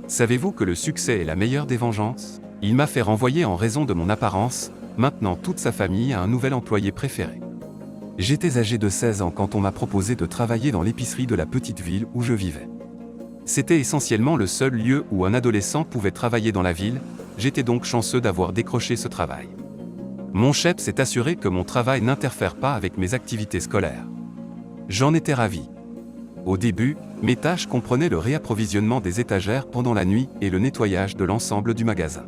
Savez-vous que le succès est la meilleure des vengeances? Il m'a fait renvoyer en raison de mon apparence, maintenant toute sa famille a un nouvel employé préféré. J'étais âgé de 16 ans quand on m'a proposé de travailler dans l'épicerie de la petite ville où je vivais. C'était essentiellement le seul lieu où un adolescent pouvait travailler dans la ville, j'étais donc chanceux d'avoir décroché ce travail. Mon chef s'est assuré que mon travail n'interfère pas avec mes activités scolaires. J'en étais ravi. Au début, mes tâches comprenaient le réapprovisionnement des étagères pendant la nuit et le nettoyage de l'ensemble du magasin.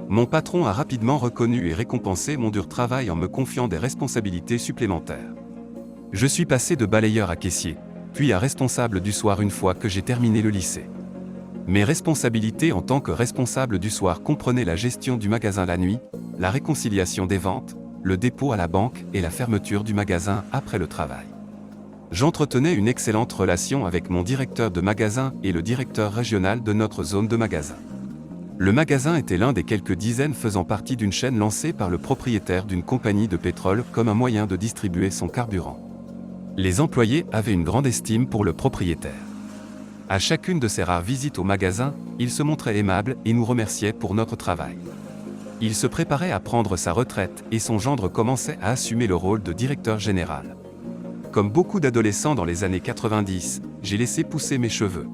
Mon patron a rapidement reconnu et récompensé mon dur travail en me confiant des responsabilités supplémentaires. Je suis passé de balayeur à caissier, puis à responsable du soir une fois que j'ai terminé le lycée. Mes responsabilités en tant que responsable du soir comprenaient la gestion du magasin la nuit, la réconciliation des ventes, le dépôt à la banque et la fermeture du magasin après le travail. J'entretenais une excellente relation avec mon directeur de magasin et le directeur régional de notre zone de magasin. Le magasin était l'un des quelques dizaines faisant partie d'une chaîne lancée par le propriétaire d'une compagnie de pétrole comme un moyen de distribuer son carburant. Les employés avaient une grande estime pour le propriétaire. À chacune de ses rares visites au magasin, il se montrait aimable et nous remerciait pour notre travail. Il se préparait à prendre sa retraite et son gendre commençait à assumer le rôle de directeur général. Comme beaucoup d'adolescents dans les années 90, j'ai laissé pousser mes cheveux.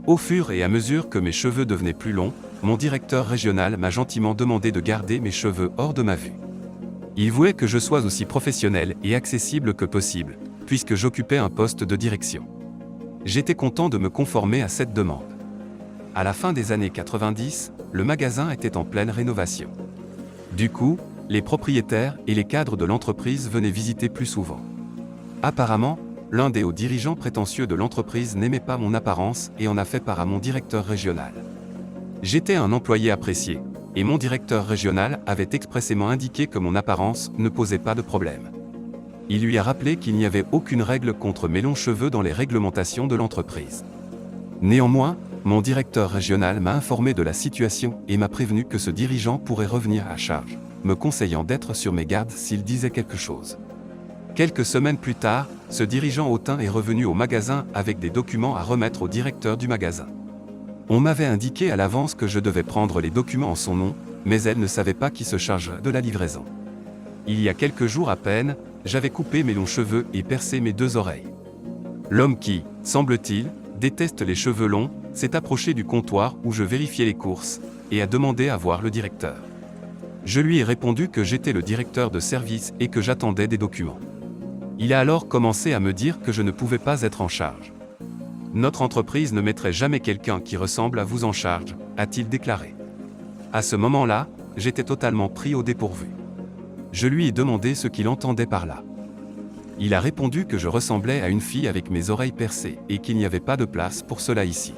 Au fur et à mesure que mes cheveux devenaient plus longs, mon directeur régional m'a gentiment demandé de garder mes cheveux hors de ma vue. Il voulait que je sois aussi professionnel et accessible que possible, puisque j'occupais un poste de direction. J'étais content de me conformer à cette demande. À la fin des années 90, le magasin était en pleine rénovation. Du coup, les propriétaires et les cadres de l'entreprise venaient visiter plus souvent. Apparemment, l'un des hauts dirigeants prétentieux de l'entreprise n'aimait pas mon apparence et en a fait part à mon directeur régional. J'étais un employé apprécié, et mon directeur régional avait expressément indiqué que mon apparence ne posait pas de problème. Il lui a rappelé qu'il n'y avait aucune règle contre mes longs cheveux dans les réglementations de l'entreprise. Néanmoins, mon directeur régional m'a informé de la situation et m'a prévenu que ce dirigeant pourrait revenir à charge, me conseillant d'être sur mes gardes s'il disait quelque chose. Quelques semaines plus tard, ce dirigeant hautain est revenu au magasin avec des documents à remettre au directeur du magasin. On m'avait indiqué à l'avance que je devais prendre les documents en son nom, mais elle ne savait pas qui se chargerait de la livraison. Il y a quelques jours à peine, j'avais coupé mes longs cheveux et percé mes 2 oreilles. L'homme qui, semble-t-il, déteste les cheveux longs, s'est approché du comptoir où je vérifiais les courses, et a demandé à voir le directeur. Je lui ai répondu que j'étais le directeur de service et que j'attendais des documents. Il a alors commencé à me dire que je ne pouvais pas être en charge. Notre entreprise ne mettrait jamais quelqu'un qui ressemble à vous en charge, a-t-il déclaré. À ce moment-là, j'étais totalement pris au dépourvu. Je lui ai demandé ce qu'il entendait par là. Il a répondu que je ressemblais à une fille avec mes oreilles percées et qu'il n'y avait pas de place pour cela ici.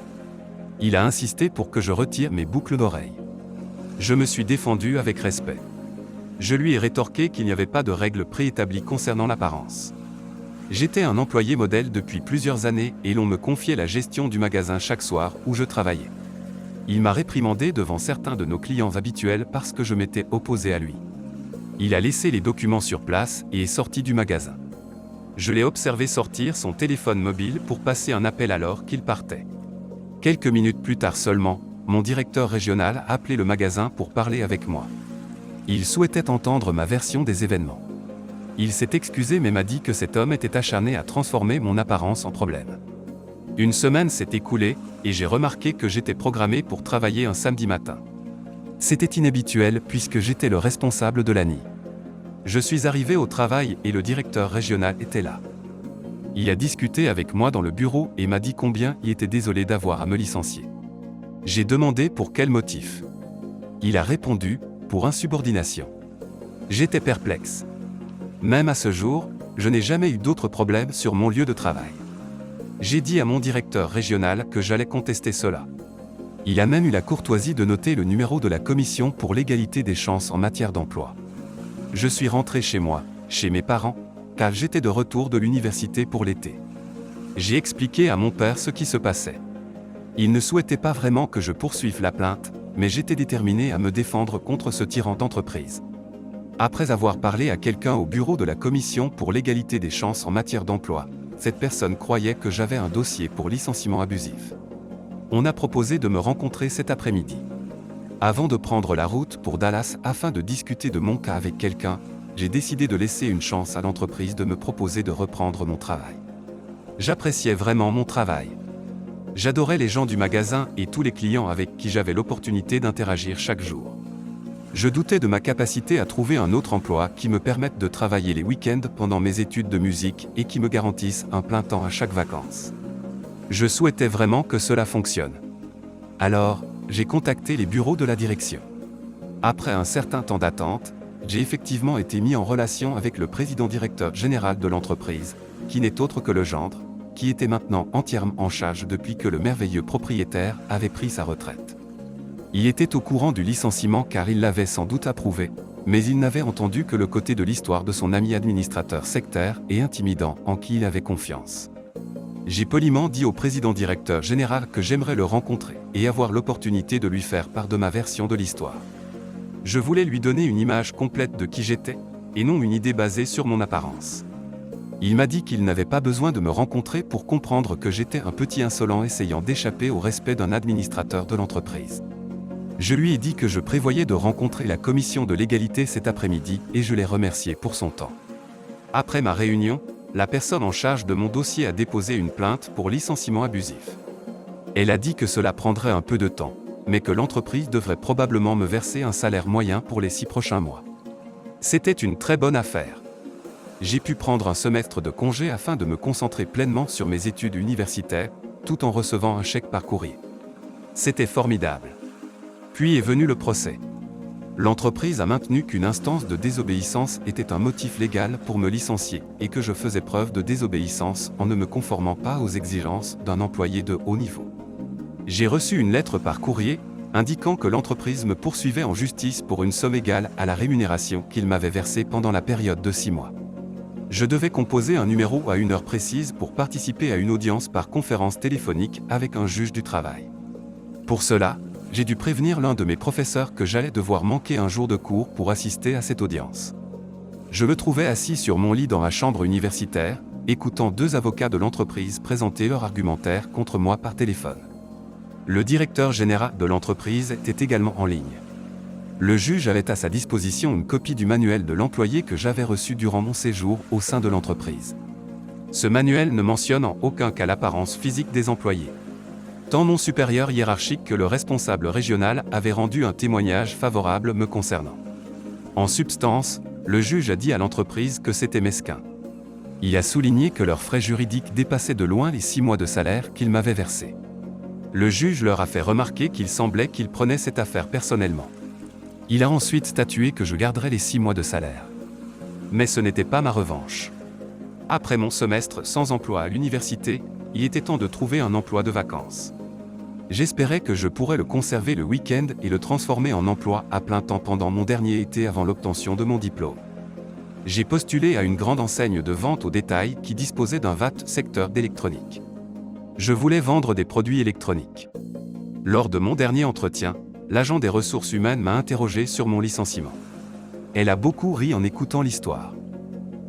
Il a insisté pour que je retire mes boucles d'oreilles. Je me suis défendu avec respect. Je lui ai rétorqué qu'il n'y avait pas de règles préétablies concernant l'apparence. J'étais un employé modèle depuis plusieurs années et l'on me confiait la gestion du magasin chaque soir où je travaillais. Il m'a réprimandé devant certains de nos clients habituels parce que je m'étais opposé à lui. Il a laissé les documents sur place et est sorti du magasin. Je l'ai observé sortir son téléphone mobile pour passer un appel alors qu'il partait. Quelques minutes plus tard seulement, mon directeur régional a appelé le magasin pour parler avec moi. Il souhaitait entendre ma version des événements. Il s'est excusé mais m'a dit que cet homme était acharné à transformer mon apparence en problème. Une semaine s'est écoulée, et j'ai remarqué que j'étais programmé pour travailler un samedi matin. C'était inhabituel puisque j'étais le responsable de la nuit. Je suis arrivé au travail et le directeur régional était là. Il a discuté avec moi dans le bureau et m'a dit combien il était désolé d'avoir à me licencier. J'ai demandé pour quel motif. Il a répondu, pour insubordination. J'étais perplexe. Même à ce jour, je n'ai jamais eu d'autres problèmes sur mon lieu de travail. J'ai dit à mon directeur régional que j'allais contester cela. Il a même eu la courtoisie de noter le numéro de la commission pour l'égalité des chances en matière d'emploi. Je suis rentré chez moi, chez mes parents, car j'étais de retour de l'université pour l'été. J'ai expliqué à mon père ce qui se passait. Il ne souhaitait pas vraiment que je poursuive la plainte, mais j'étais déterminé à me défendre contre ce tyran d'entreprise. Après avoir parlé à quelqu'un au bureau de la commission pour l'égalité des chances en matière d'emploi, cette personne croyait que j'avais un dossier pour licenciement abusif. On a proposé de me rencontrer cet après-midi. Avant de prendre la route pour Dallas afin de discuter de mon cas avec quelqu'un, j'ai décidé de laisser une chance à l'entreprise de me proposer de reprendre mon travail. J'appréciais vraiment mon travail. J'adorais les gens du magasin et tous les clients avec qui j'avais l'opportunité d'interagir chaque jour. Je doutais de ma capacité à trouver un autre emploi qui me permette de travailler les week-ends pendant mes études de musique et qui me garantisse un plein temps à chaque vacances. Je souhaitais vraiment que cela fonctionne. Alors, j'ai contacté les bureaux de la direction. Après un certain temps d'attente, j'ai effectivement été mis en relation avec le président-directeur général de l'entreprise, qui n'est autre que le gendre, qui était maintenant entièrement en charge depuis que le merveilleux propriétaire avait pris sa retraite. Il était au courant du licenciement car il l'avait sans doute approuvé, mais il n'avait entendu que le côté de l'histoire de son ami administrateur sectaire et intimidant en qui il avait confiance. J'ai poliment dit au président-directeur général que j'aimerais le rencontrer et avoir l'opportunité de lui faire part de ma version de l'histoire. Je voulais lui donner une image complète de qui j'étais, et non une idée basée sur mon apparence. Il m'a dit qu'il n'avait pas besoin de me rencontrer pour comprendre que j'étais un petit insolent essayant d'échapper au respect d'un administrateur de l'entreprise. Je lui ai dit que je prévoyais de rencontrer la commission de l'égalité cet après-midi et je l'ai remercié pour son temps. Après ma réunion, la personne en charge de mon dossier a déposé une plainte pour licenciement abusif. Elle a dit que cela prendrait un peu de temps, mais que l'entreprise devrait probablement me verser un salaire moyen pour les 6 prochains mois. C'était une très bonne affaire. J'ai pu prendre un semestre de congé afin de me concentrer pleinement sur mes études universitaires, tout en recevant un chèque par courrier. C'était formidable. Puis est venu le procès. L'entreprise a maintenu qu'une instance de désobéissance était un motif légal pour me licencier et que je faisais preuve de désobéissance en ne me conformant pas aux exigences d'un employé de haut niveau. J'ai reçu une lettre par courrier indiquant que l'entreprise me poursuivait en justice pour une somme égale à la rémunération qu'il m'avait versée pendant la période de 6 mois. Je devais composer un numéro à une heure précise pour participer à une audience par conférence téléphonique avec un juge du travail. Pour cela, j'ai dû prévenir l'un de mes professeurs que j'allais devoir manquer un jour de cours pour assister à cette audience. Je me trouvais assis sur mon lit dans la chambre universitaire, écoutant 2 avocats de l'entreprise présenter leur argumentaire contre moi par téléphone. Le directeur général de l'entreprise était également en ligne. Le juge avait à sa disposition une copie du manuel de l'employé que j'avais reçu durant mon séjour au sein de l'entreprise. Ce manuel ne mentionne en aucun cas l'apparence physique des employés. Tant mon supérieur hiérarchique que le responsable régional avaient rendu un témoignage favorable me concernant. En substance, le juge a dit à l'entreprise que c'était mesquin. Il a souligné que leurs frais juridiques dépassaient de loin les 6 mois de salaire qu'ils m'avaient versés. Le juge leur a fait remarquer qu'il semblait qu'ils prenaient cette affaire personnellement. Il a ensuite statué que je garderais les 6 mois de salaire. Mais ce n'était pas ma revanche. Après mon semestre sans emploi à l'université, il était temps de trouver un emploi de vacances. J'espérais que je pourrais le conserver le week-end et le transformer en emploi à plein temps pendant mon dernier été avant l'obtention de mon diplôme. J'ai postulé à une grande enseigne de vente au détail qui disposait d'un vaste secteur d'électronique. Je voulais vendre des produits électroniques. Lors de mon dernier entretien, l'agent des ressources humaines m'a interrogé sur mon licenciement. Elle a beaucoup ri en écoutant l'histoire.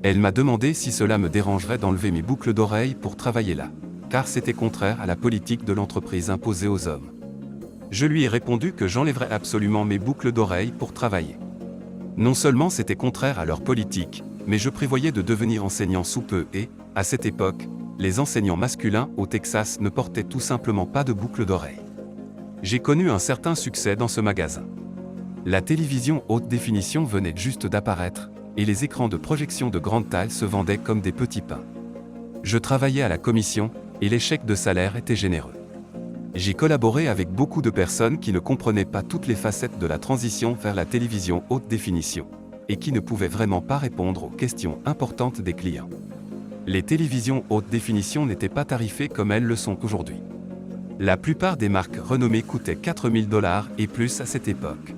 Elle m'a demandé si cela me dérangerait d'enlever mes boucles d'oreilles pour travailler là, car c'était contraire à la politique de l'entreprise imposée aux hommes. Je lui ai répondu que j'enlèverais absolument mes boucles d'oreilles pour travailler. Non seulement c'était contraire à leur politique, mais je prévoyais de devenir enseignant sous peu et, à cette époque, les enseignants masculins au Texas ne portaient tout simplement pas de boucles d'oreilles. J'ai connu un certain succès dans ce magasin. La télévision haute définition venait juste d'apparaître, et les écrans de projection de grande taille se vendaient comme des petits pains. Je travaillais à la commission, et les chèques de salaire étaient généreux. J'ai collaboré avec beaucoup de personnes qui ne comprenaient pas toutes les facettes de la transition vers la télévision haute définition, et qui ne pouvaient vraiment pas répondre aux questions importantes des clients. Les télévisions haute définition n'étaient pas tarifées comme elles le sont aujourd'hui. La plupart des marques renommées coûtaient 4 000 $ et plus à cette époque.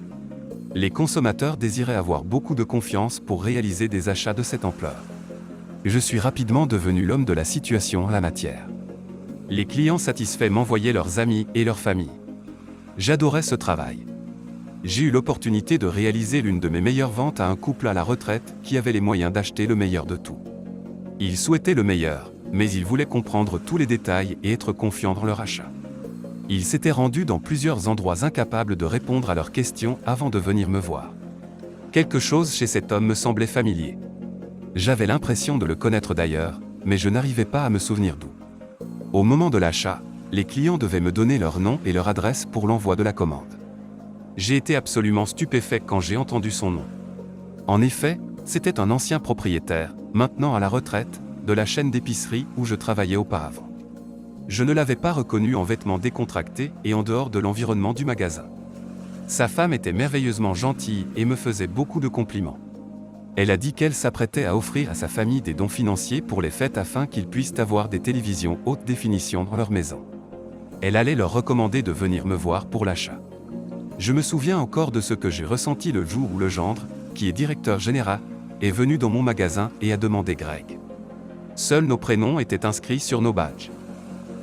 Les consommateurs désiraient avoir beaucoup de confiance pour réaliser des achats de cette ampleur. Je suis rapidement devenu l'homme de la situation en la matière. Les clients satisfaits m'envoyaient leurs amis et leurs familles. J'adorais ce travail. J'ai eu l'opportunité de réaliser l'une de mes meilleures ventes à un couple à la retraite qui avait les moyens d'acheter le meilleur de tout. Ils souhaitaient le meilleur, mais ils voulaient comprendre tous les détails et être confiants dans leur achat. Il s'était rendu dans plusieurs endroits incapables de répondre à leurs questions avant de venir me voir. Quelque chose chez cet homme me semblait familier. J'avais l'impression de le connaître d'ailleurs, mais je n'arrivais pas à me souvenir d'où. Au moment de l'achat, les clients devaient me donner leur nom et leur adresse pour l'envoi de la commande. J'ai été absolument stupéfait quand j'ai entendu son nom. En effet, c'était un ancien propriétaire, maintenant à la retraite, de la chaîne d'épicerie où je travaillais auparavant. Je ne l'avais pas reconnu en vêtements décontractés et en dehors de l'environnement du magasin. Sa femme était merveilleusement gentille et me faisait beaucoup de compliments. Elle a dit qu'elle s'apprêtait à offrir à sa famille des dons financiers pour les fêtes afin qu'ils puissent avoir des télévisions haute définition dans leur maison. Elle allait leur recommander de venir me voir pour l'achat. Je me souviens encore de ce que j'ai ressenti le jour où le gendre, qui est directeur général, est venu dans mon magasin et a demandé Greg. Seuls nos prénoms étaient inscrits sur nos badges.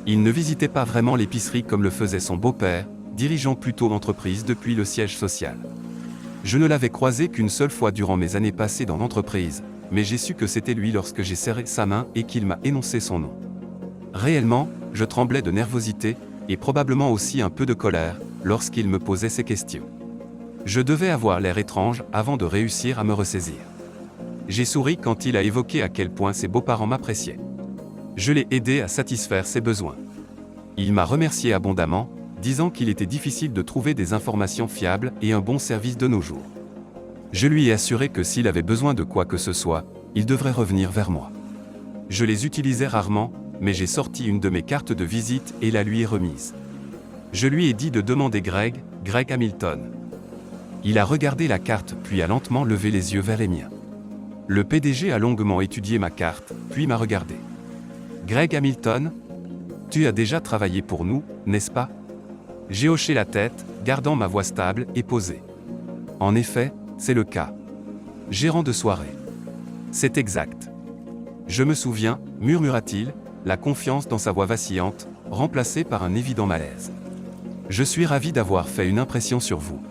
Il ne visitait pas vraiment l'épicerie comme le faisait son beau-père, dirigeant plutôt l'entreprise depuis le siège social. Je ne l'avais croisé qu'une seule fois durant mes années passées dans l'entreprise, mais j'ai su que c'était lui lorsque j'ai serré sa main et qu'il m'a énoncé son nom. Réellement, je tremblais de nervosité, et probablement aussi un peu de colère, lorsqu'il me posait ces questions. Je devais avoir l'air étrange avant de réussir à me ressaisir. J'ai souri quand il a évoqué à quel point ses beaux-parents m'appréciaient. Je l'ai aidé à satisfaire ses besoins. Il m'a remercié abondamment, disant qu'il était difficile de trouver des informations fiables et un bon service de nos jours. Je lui ai assuré que s'il avait besoin de quoi que ce soit, il devrait revenir vers moi. Je les utilisais rarement, mais j'ai sorti une de mes cartes de visite et la lui ai remise. Je lui ai dit de demander Greg Hamilton. Il a regardé la carte puis a lentement levé les yeux vers les miens. Le PDG a longuement étudié ma carte, puis m'a regardé. Greg Hamilton, tu as déjà travaillé pour nous, n'est-ce pas ? J'ai hoché la tête, gardant ma voix stable et posée. En effet, c'est le cas. Gérant de soirée. C'est exact. Je me souviens, murmura-t-il, la confiance dans sa voix vacillante, remplacée par un évident malaise. Je suis ravi d'avoir fait une impression sur vous.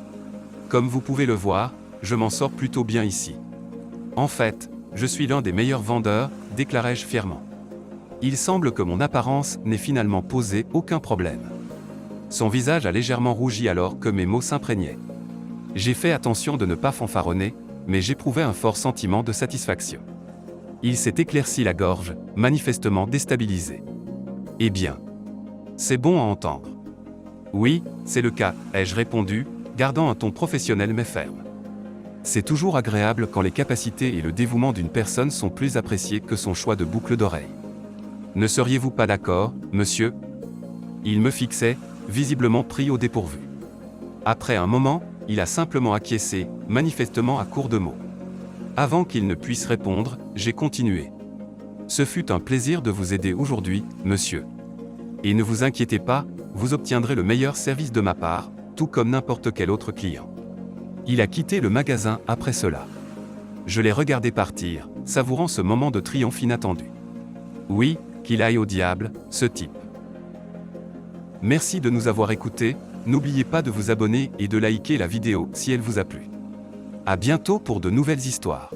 Comme vous pouvez le voir, je m'en sors plutôt bien ici. En fait, je suis l'un des meilleurs vendeurs, déclarai-je fièrement. Il semble que mon apparence n'ait finalement posé aucun problème. Son visage a légèrement rougi alors que mes mots s'imprégnaient. J'ai fait attention de ne pas fanfaronner, mais j'éprouvais un fort sentiment de satisfaction. Il s'est éclairci la gorge, manifestement déstabilisé. Eh bien, c'est bon à entendre. Oui, c'est le cas, ai-je répondu, gardant un ton professionnel mais ferme. C'est toujours agréable quand les capacités et le dévouement d'une personne sont plus appréciés que son choix de boucle d'oreille. Ne seriez-vous pas d'accord, monsieur ? Il me fixait, visiblement pris au dépourvu. Après un moment, il a simplement acquiescé, manifestement à court de mots. Avant qu'il ne puisse répondre, j'ai continué. Ce fut un plaisir de vous aider aujourd'hui, monsieur. Et ne vous inquiétez pas, vous obtiendrez le meilleur service de ma part, tout comme n'importe quel autre client. Il a quitté le magasin après cela. Je l'ai regardé partir, savourant ce moment de triomphe inattendu. Oui, qu'il aille au diable, ce type. Merci de nous avoir écoutés, n'oubliez pas de vous abonner et de liker la vidéo si elle vous a plu. À bientôt pour de nouvelles histoires.